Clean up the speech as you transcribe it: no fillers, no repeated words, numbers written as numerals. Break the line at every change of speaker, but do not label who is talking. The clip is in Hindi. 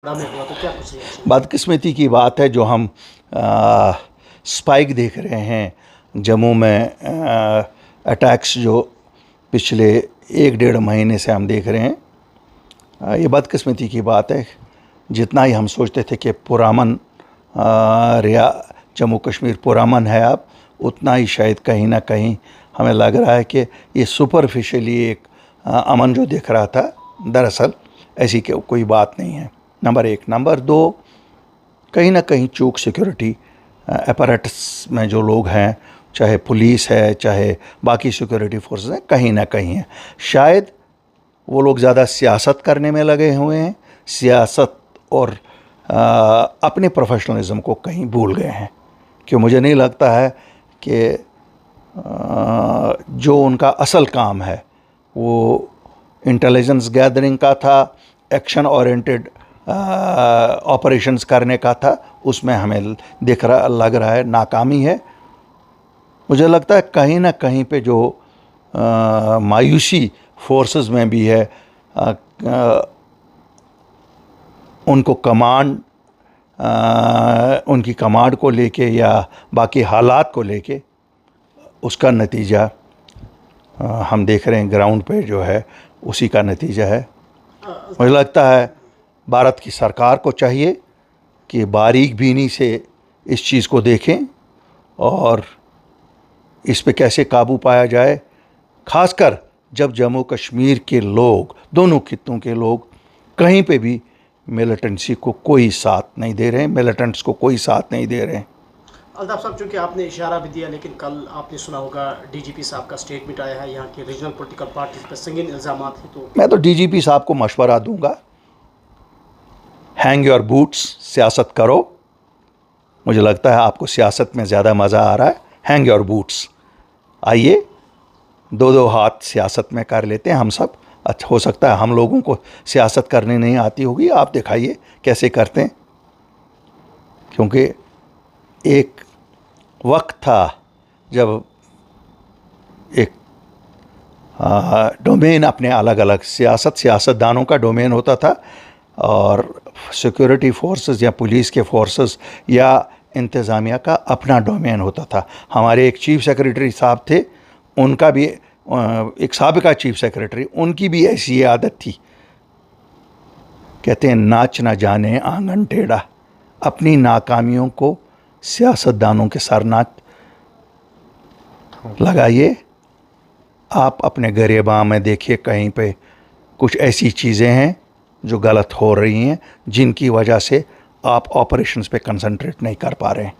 में हुआ तो क्या कुछ रिएक्शन?
बदकिस्मती की बात है जो हम स्पाइक देख रहे हैं जम्मू में, अटैक्स जो पिछले 1-1.5 महीने से हम देख रहे हैं। ये बदकिस्मती की बात है। जितना ही हम सोचते थे कि पुरामन रिया जम्मू कश्मीर पुरामन है अब, उतना ही शायद कहीं ना कहीं हमें लग रहा है कि ये सुपरफिशियली एक अमन जो दिख रहा था, दरअसल ऐसी कोई बात नहीं है। नंबर 1। नंबर 2, कहीं ना कहीं चूक सिक्योरिटी अपैरेटस में जो लोग हैं, चाहे पुलिस है चाहे बाकी सिक्योरिटी फोर्सेस हैं, कहीं ना कहीं है। शायद वो लोग ज़्यादा सियासत करने में लगे हुए हैं, सियासत और अपने प्रोफेशनलिज्म को कहीं भूल गए हैं। क्यों मुझे नहीं लगता है कि जो उनका असल काम है वो इंटेलिजेंस गैदरिंग का था, एक्शन ओरिएंटेड ऑपरेशंस करने का था, उसमें हमें लग रहा है नाकामी है। मुझे लगता है कहीं ना कहीं पे जो मायूसी फोर्सेस में भी है, उनको कमांड, उनकी कमांड को लेके या बाकी हालात को लेके, उसका नतीजा हम देख रहे हैं ग्राउंड पे जो है, उसी का नतीजा है। मुझे लगता है भारत की सरकार को चाहिए कि बारीक बीनी से इस चीज़ को देखें और इस पे कैसे काबू पाया जाए, खासकर जब जम्मू कश्मीर के लोग, दोनों खित्तों के लोग कहीं पे भी मिलिटेंसी को कोई साथ नहीं दे रहे हैं, मिलिटेंट्स को कोई साथ नहीं दे रहे हैं।
अल्ताफ साहब, चूँकि आपने इशारा भी दिया, लेकिन कल आपने सुना होगा डीजीपी साहब का स्टेटमेंट आया है, यहाँ के रीजनल पॉलिटिकल पार्टीज पर संगीन इल्ज़ाम हैं। तो
मैं तो डीजीपी साहब को मशवरा दूंगा, हैंग योर बूट्स, सियासत करो। मुझे लगता है आपको सियासत में ज़्यादा मज़ा आ रहा है। हैंग योर बूट्स, आइए 2-2 हाथ सियासत में कर लेते हैं हम सब। अच्छा, हो सकता है हम लोगों को सियासत करनी नहीं आती होगी, आप दिखाइए कैसे करते हैं। क्योंकि एक वक्त था जब एक डोमेन अपने अलग अलग सियासतदानों का डोमेन होता था, और सिक्योरिटी फोर्सेस या पुलिस के फोर्सेस या इंतज़ामिया का अपना डोमेन होता था। हमारे एक चीफ सेक्रेटरी साहब थे, उनका भी एक साबिका चीफ सेक्रेटरी, उनकी भी ऐसी आदत थी, कहते हैं नाच ना जाने आंगन टेढ़ा। अपनी नाकामियों को सियासतदानों के सर ना लगाइए। आप अपने गरेबां में देखिए, कहीं पे कुछ ऐसी चीज़ें हैं जो गलत हो रही हैं, जिनकी वजह से आप ऑपरेशंस पे कंसंट्रेट नहीं कर पा रहे हैं।